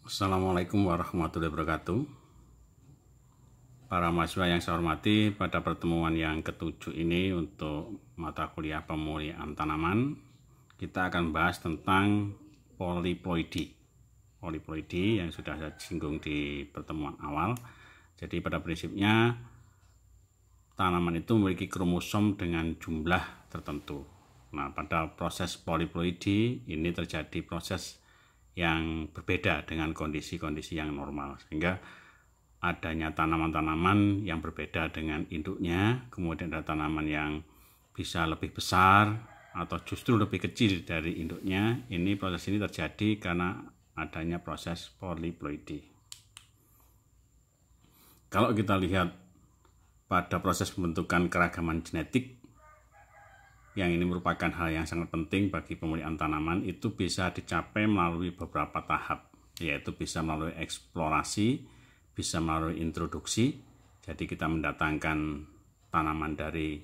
Assalamualaikum warahmatullahi wabarakatuh. Para mahasiswa yang saya hormati, pada pertemuan yang ke-7 ini untuk mata kuliah pemulihan tanaman, kita akan bahas tentang poliploidi. Poliploidi yang sudah saya singgung di pertemuan awal. Jadi pada prinsipnya tanaman itu memiliki kromosom dengan jumlah tertentu. Nah, pada proses poliploidi ini terjadi proses yang berbeda dengan kondisi-kondisi yang normal, sehingga adanya tanaman-tanaman yang berbeda dengan induknya, kemudian ada tanaman yang bisa lebih besar atau justru lebih kecil dari induknya. Ini proses ini terjadi karena adanya proses poliploidi. Kalau kita lihat pada proses pembentukan keragaman genetik, yang ini merupakan hal yang sangat penting bagi pemulihan tanaman, itu bisa dicapai melalui beberapa tahap, yaitu bisa melalui eksplorasi, bisa melalui introduksi. Jadi kita mendatangkan tanaman dari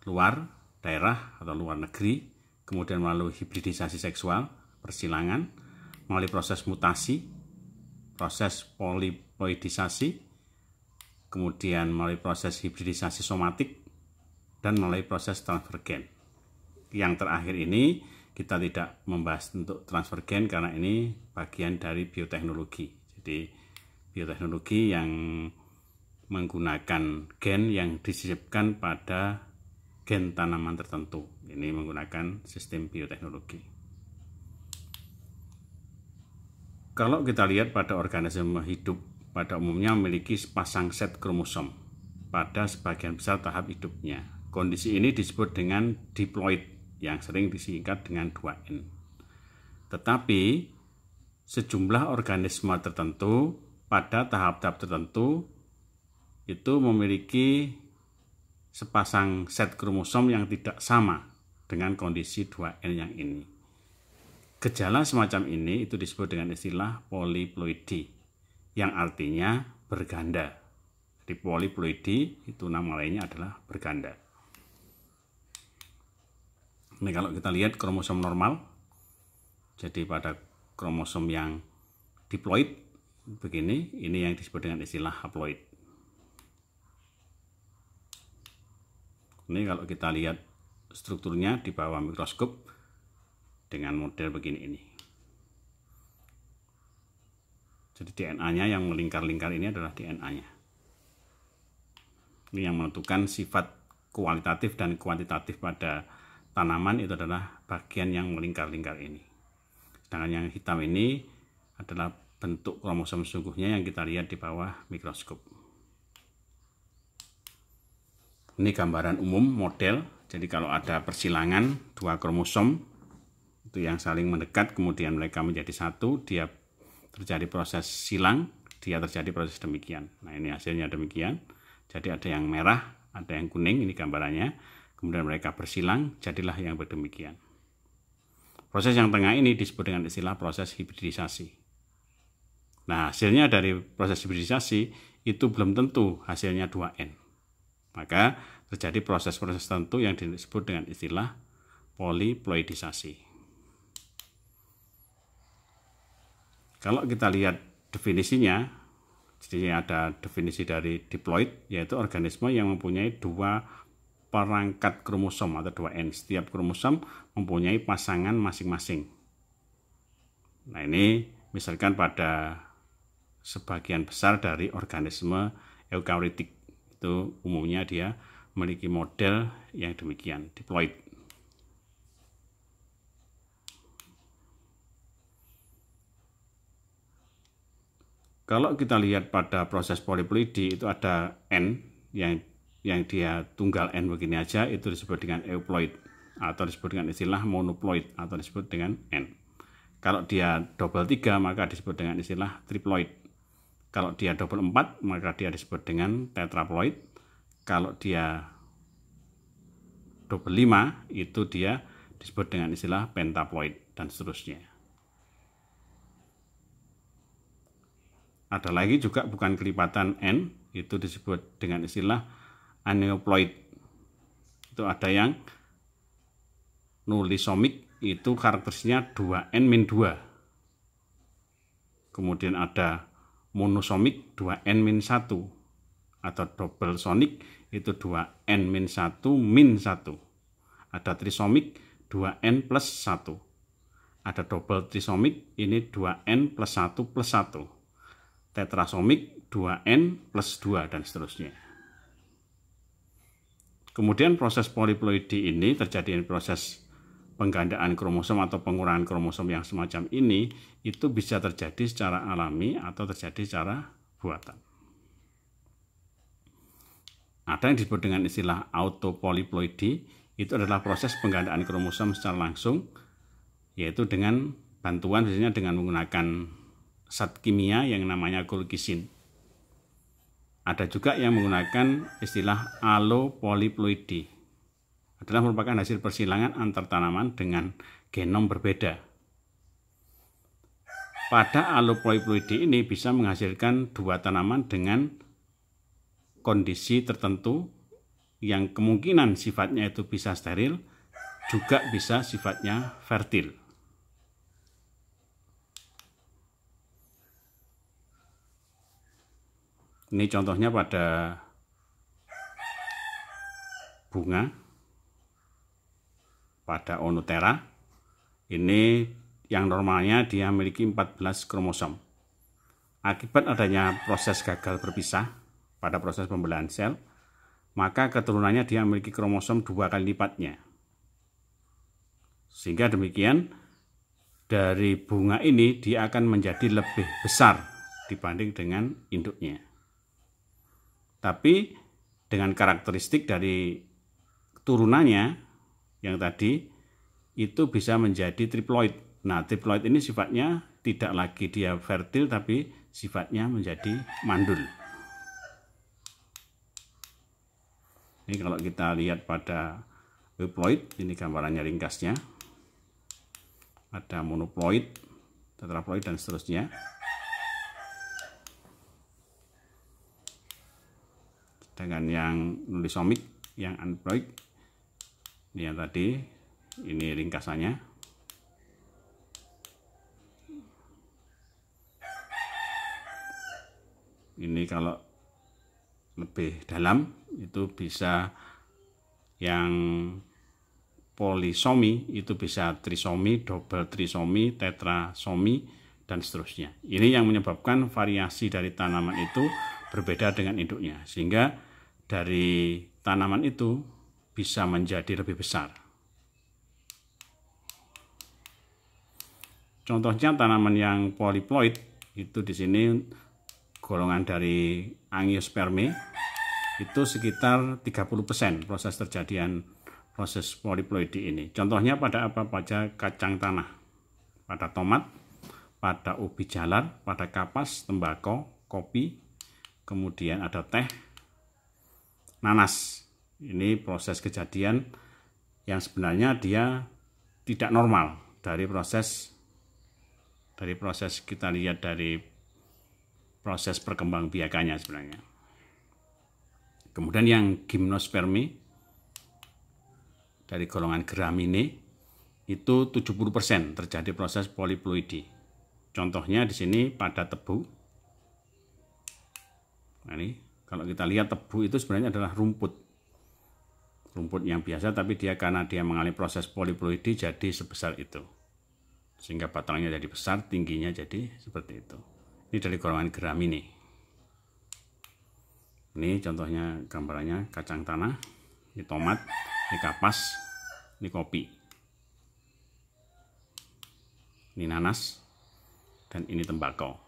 luar daerah atau luar negeri, kemudian melalui hibridisasi seksual, persilangan, melalui proses mutasi, proses poliploidisasi, kemudian melalui proses hibridisasi somatik, dan melalui proses transfer gen. Yang terakhir ini kita tidak membahas untuk transfer gen karena ini bagian dari bioteknologi. Jadi bioteknologi yang menggunakan gen yang disisipkan pada gen tanaman tertentu. Ini menggunakan sistem bioteknologi. Kalau kita lihat pada organisme hidup, pada umumnya memiliki sepasang set kromosom pada sebagian besar tahap hidupnya. Kondisi ini disebut dengan diploid yang sering disingkat dengan 2N. Tetapi sejumlah organisme tertentu pada tahap-tahap tertentu itu memiliki sepasang set kromosom yang tidak sama dengan kondisi 2N yang ini. Gejala semacam ini itu disebut dengan istilah poliploidi, yang artinya berganda. Jadi poliploidi itu nama lainnya adalah berganda. Ini kalau kita lihat kromosom normal, jadi pada kromosom yang diploid begini, ini yang disebut dengan istilah haploid. Ini kalau kita lihat strukturnya di bawah mikroskop dengan model begini ini. Jadi DNA-nya yang melingkar-lingkar ini adalah DNA-nya. Ini yang menentukan sifat kualitatif dan kuantitatif pada tanaman, itu adalah bagian yang melingkar-lingkar ini. Sedangkan yang hitam ini adalah bentuk kromosom sungguhnya yang kita lihat di bawah mikroskop. Ini gambaran umum model. Jadi kalau ada persilangan dua kromosom itu yang saling mendekat, kemudian mereka menjadi satu, dia terjadi proses silang, dia terjadi proses demikian. Nah, ini hasilnya demikian. Jadi ada yang merah, ada yang kuning, ini gambarannya. Kemudian mereka bersilang, jadilah yang berdemikian. Proses yang tengah ini disebut dengan istilah proses hibridisasi. Nah, hasilnya dari proses hibridisasi itu belum tentu hasilnya 2N. Maka terjadi proses-proses tertentu yang disebut dengan istilah poliploidisasi. Kalau kita lihat definisinya, jadi ada definisi dari diploid, yaitu organisme yang mempunyai dua perangkat kromosom atau 2N. Setiap kromosom mempunyai pasangan masing-masing. Nah, ini misalkan pada sebagian besar dari organisme eukariotik, itu umumnya dia memiliki model yang demikian, diploid. Kalau kita lihat pada proses poliploidi itu ada N yang dia tunggal N begini aja, itu disebut dengan euploid atau disebut dengan istilah monoploid atau disebut dengan N. Kalau dia double 3 maka disebut dengan istilah triploid. Kalau dia double 4 maka dia disebut dengan tetraploid. Kalau dia double 5 itu dia disebut dengan istilah pentaploid dan seterusnya. Ada lagi juga bukan kelipatan N, itu disebut dengan istilah aneuploid. Itu ada yang nulisomik, itu karakteristiknya 2N-2. kemudian ada monosomik 2n-1, atau double sonic itu 2n-1 min 1. Ada trisomik 2n plus 1. Ada double trisomik ini 2n plus 1 plus 1. Tetrasomik 2n plus 2 dan seterusnya. Kemudian proses poliploidi ini terjadi proses penggandaan kromosom atau pengurangan kromosom yang semacam ini itu bisa terjadi secara alami atau terjadi secara buatan. Ada yang disebut dengan istilah autopoliploidi, itu adalah proses penggandaan kromosom secara langsung, yaitu dengan bantuan biasanya dengan menggunakan zat kimia yang namanya colchicine. Ada juga yang menggunakan istilah allopoliploidi, adalah merupakan hasil persilangan antar tanaman dengan genom berbeda. Pada allopoliploidi ini bisa menghasilkan dua tanaman dengan kondisi tertentu yang kemungkinan sifatnya itu bisa steril, juga bisa sifatnya fertil. Ini contohnya pada bunga, pada Oenothera. Ini yang normalnya dia memiliki 14 kromosom. Akibat adanya proses gagal berpisah pada proses pembelahan sel, maka keturunannya dia memiliki kromosom 2 kali lipatnya. Sehingga demikian, dari bunga ini dia akan menjadi lebih besar dibanding dengan induknya. Tapi dengan karakteristik dari turunannya yang tadi itu bisa menjadi triploid. Nah, triploid ini sifatnya tidak lagi dia fertil tapi sifatnya menjadi mandul. Ini kalau kita lihat pada euploid, ini gambarannya ringkasnya. Ada monoploid, tetraploid dan seterusnya. Dengan yang nulisomik, yang aneuploid, ini yang tadi, ini ringkasannya. Ini kalau lebih dalam itu bisa yang polisomi, itu bisa trisomi, double trisomi, tetrasomi dan seterusnya. Ini yang menyebabkan variasi dari tanaman itu berbeda dengan induknya, sehingga dari tanaman itu bisa menjadi lebih besar. Contohnya tanaman yang poliploid itu di sini golongan dari Angiospermae itu sekitar 30% proses terjadian proses poliploidi ini. Contohnya pada apa? Pada kacang tanah, pada tomat, pada ubi jalar, pada kapas, tembakau, kopi, kemudian ada teh, nanas. Ini proses kejadian yang sebenarnya dia tidak normal dari proses kita lihat dari proses perkembangbiakannya sebenarnya. Kemudian yang Gymnospermae dari golongan Gramineae itu 70% terjadi proses poliploidi. Contohnya di sini pada tebu. Nah, ini kalau kita lihat tebu itu sebenarnya adalah rumput yang biasa, tapi dia karena dia mengalami proses poliploidi jadi sebesar itu, sehingga batangnya jadi besar, tingginya jadi seperti itu. Ini dari golongan Gramineae. Ini contohnya gambarannya kacang tanah, ini tomat, ini kapas, ini kopi, ini nanas, dan ini tembakau.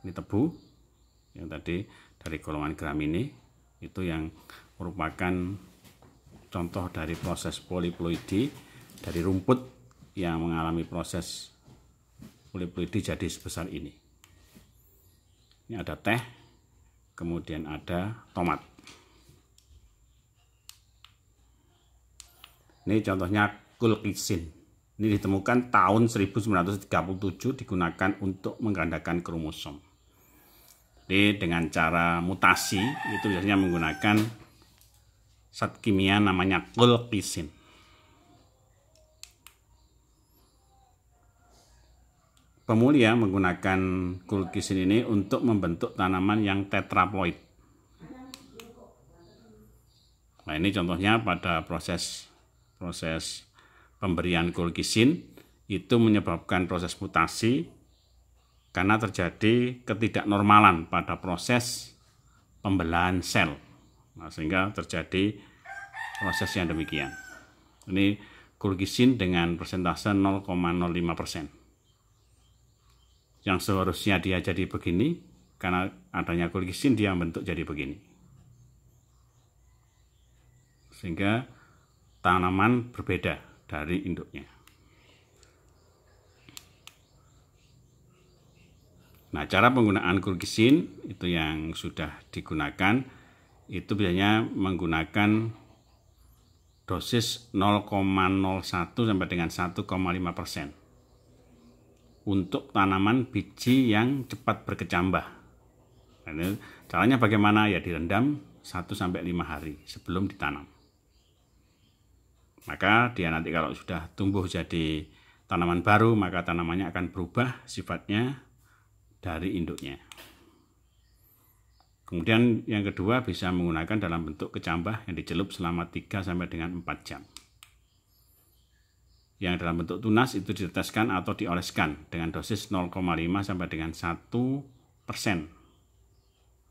Ini tebu yang tadi dari golongan Gramineae, itu yang merupakan contoh dari proses poliploidi dari rumput yang mengalami proses poliploidi jadi sebesar ini. Ini ada teh, kemudian ada tomat. Ini contohnya colchicine. Ini ditemukan tahun 1937, digunakan untuk menggandakan kromosom. Jadi dengan cara mutasi itu biasanya menggunakan zat kimia namanya colchicine. pemulia menggunakan kulkisin ini untuk membentuk tanaman yang tetraploid. Nah, ini contohnya pada proses pemberian kulkisin itu menyebabkan proses mutasi karena terjadi ketidaknormalan pada proses pembelahan sel. Nah, sehingga terjadi proses yang demikian. Ini kulkisin dengan persentase 0,05%. Yang seharusnya dia jadi begini, karena adanya kulkisin dia bentuk jadi begini. Sehingga tanaman berbeda dari induknya. Nah, cara penggunaan kulkisin itu yang sudah digunakan itu biasanya menggunakan dosis 0,01 sampai dengan 1,5% untuk tanaman biji yang cepat berkecambah. Nah, caranya bagaimana? Ya direndam 1 sampai 5 hari sebelum ditanam. Maka dia nanti kalau sudah tumbuh jadi tanaman baru, maka tanamannya akan berubah sifatnya dari induknya. Kemudian yang kedua bisa menggunakan dalam bentuk kecambah yang dicelup selama 3 sampai dengan 4 jam. Yang dalam bentuk tunas itu diteteskan atau dioleskan dengan dosis 0,5 sampai dengan 1%.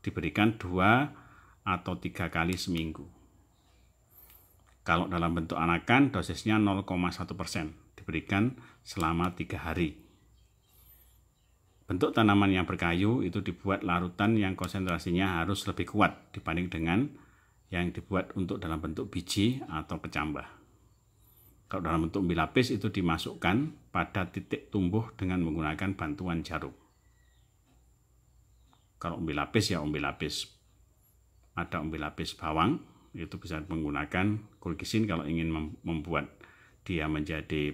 Diberikan 2 atau 3 kali seminggu. Kalau dalam bentuk anakan dosisnya 0,1%, diberikan selama 3 hari. Bentuk tanaman yang berkayu itu dibuat larutan yang konsentrasinya harus lebih kuat dibanding dengan yang dibuat untuk dalam bentuk biji atau kecambah. Kalau dalam bentuk umbi lapis itu dimasukkan pada titik tumbuh dengan menggunakan bantuan jarum. Kalau umbi lapis ya umbi lapis, ada umbi lapis bawang, itu bisa menggunakan kulkisin kalau ingin membuat dia menjadi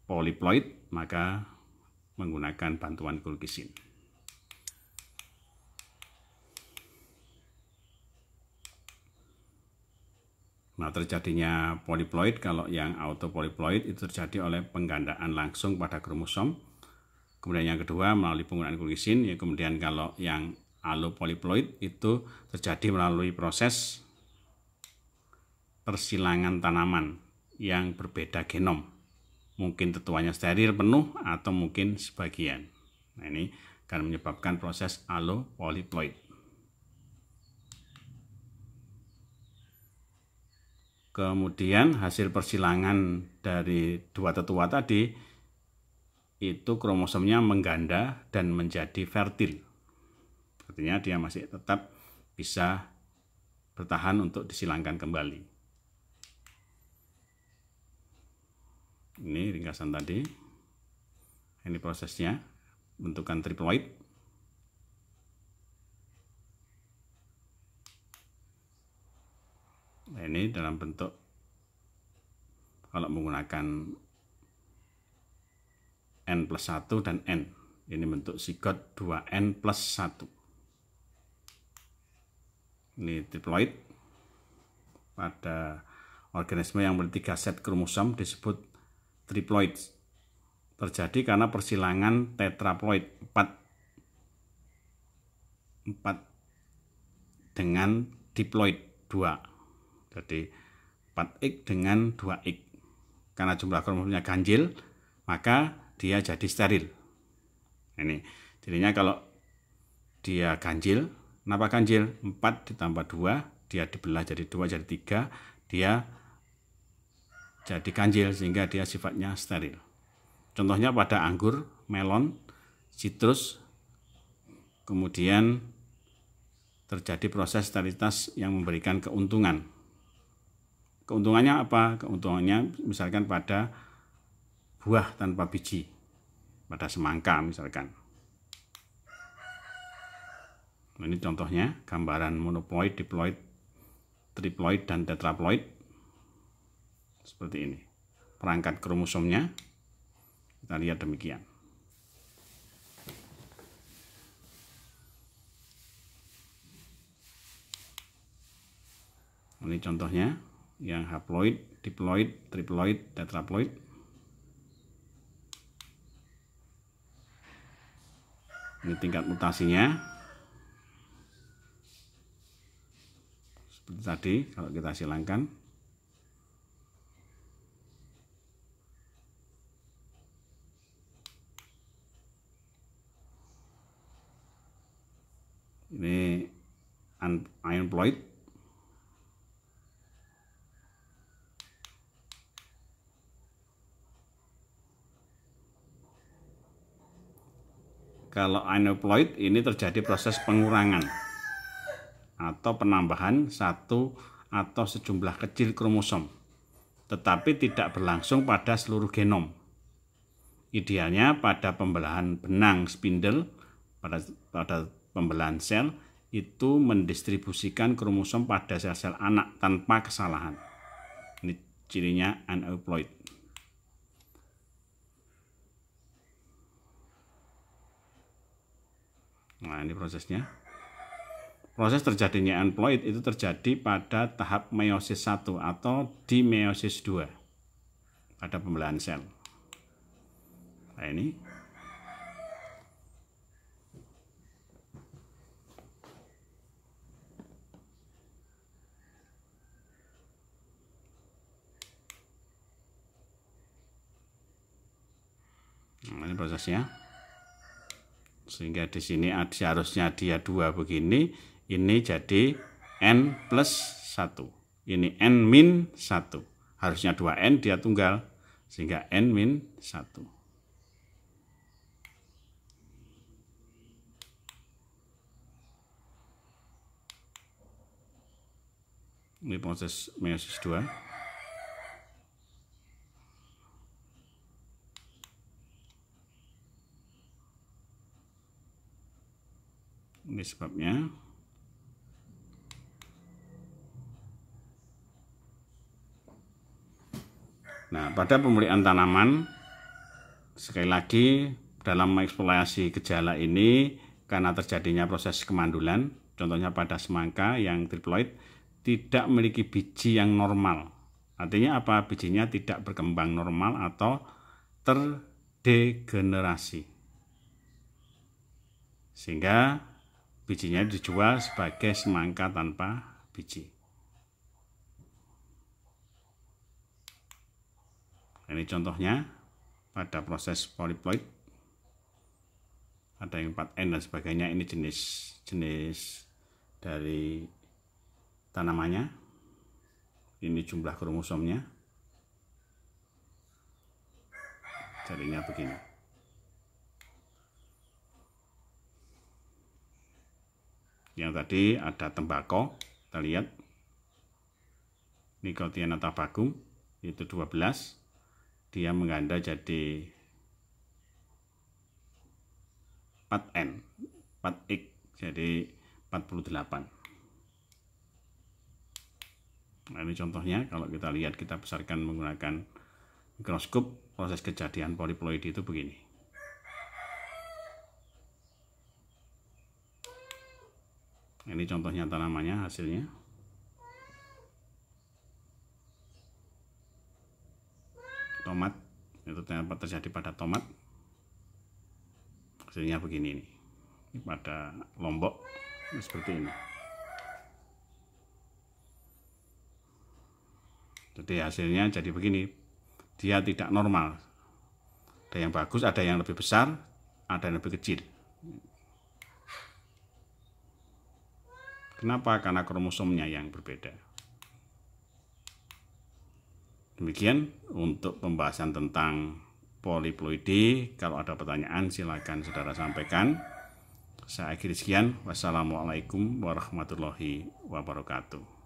polyploid, maka menggunakan bantuan kulkisin. Nah, terjadinya polyploid kalau yang autopolyploid itu terjadi oleh penggandaan langsung pada kromosom. Kemudian yang kedua melalui penggunaan kulkisin, ya kemudian kalau yang allopolyploid itu terjadi melalui proses persilangan tanaman yang berbeda genom. Mungkin tetuanya steril penuh atau mungkin sebagian. Nah, ini akan menyebabkan proses allopolyploid. Kemudian hasil persilangan dari dua tetua tadi itu kromosomnya mengganda dan menjadi fertil. Artinya dia masih tetap bisa bertahan untuk disilangkan kembali. Ini ringkasan tadi. Ini prosesnya, bentukan triploid. Nah, ini dalam bentuk kalau menggunakan N+1 dan N. Ini bentuk zigot 2N+1. Ini triploid. Pada organisme yang memiliki 3 set kromosom disebut triploid. Terjadi karena persilangan tetraploid 4 dengan diploid 2. Jadi 4X dengan 2X. Karena jumlah kromosomnya ganjil, maka dia jadi steril. Ini jadinya kalau dia ganjil, kenapa ganjil? 4 ditambah 2, dia dibelah jadi 2 jadi 3, dia jadi ganjil sehingga dia sifatnya steril. Contohnya pada anggur, melon, sitrus, kemudian terjadi proses sterilitas yang memberikan keuntungan. Keuntungannya apa? Keuntungannya misalkan pada buah tanpa biji, pada semangka misalkan. Ini contohnya gambaran monoploid, diploid, triploid, dan tetraploid. Seperti ini. Perangkat kromosomnya kita lihat demikian. Ini contohnya yang haploid, diploid, triploid, tetraploid. Ini tingkat mutasinya. Seperti tadi, kalau kita silangkan. Ini aneuploid. Kalau aneuploid ini terjadi proses pengurangan atau penambahan satu atau sejumlah kecil kromosom, tetapi tidak berlangsung pada seluruh genom. Idealnya pada pembelahan benang spindle, pada pembelahan sel, itu mendistribusikan kromosom pada sel-sel anak tanpa kesalahan. Ini cirinya aneuploid. Nah, ini prosesnya. Proses terjadinya aneuploid itu terjadi pada tahap meiosis 1 atau di meiosis 2 pada pembelahan sel. Nah, ini prosesnya. Sehingga di sini seharusnya dia 2 begini, ini jadi N+1. Ini N-1. Harusnya 2N, dia tunggal, sehingga N-1. Ini proses meiosis 2. Ini sebabnya. Nah, pada pemulihan tanaman, sekali lagi dalam mengeksplorasi gejala ini, karena terjadinya proses kemandulan, contohnya pada semangka yang triploid, tidak memiliki biji yang normal. Artinya apa? Bijinya tidak berkembang normal atau terdegenerasi. Sehingga bijinya dijual sebagai semangka tanpa biji. Ini contohnya pada proses polyploid. Ada yang 4N dan sebagainya. Ini jenis dari tanamannya. Ini jumlah kromosomnya. Jadinya begini. Yang tadi ada tembakau, kita lihat Nicotiana tabacum itu 12, dia mengganda jadi 4N, 4X, jadi 48. Nah, ini contohnya. Kalau kita lihat, kita besarkan menggunakan mikroskop, proses kejadian polyploid itu begini. Ini contohnya tanamannya, hasilnya. Tomat, itu terjadi pada tomat. Hasilnya begini nih. Ini pada lombok, seperti ini. Jadi hasilnya jadi begini. Dia tidak normal. Ada yang bagus, ada yang lebih besar, ada yang lebih kecil. Kenapa? Karena kromosomnya yang berbeda. Demikian untuk pembahasan tentang polyploidy. Kalau ada pertanyaan silakan saudara sampaikan. Saya akhiri sekian. Wassalamualaikum warahmatullahi wabarakatuh.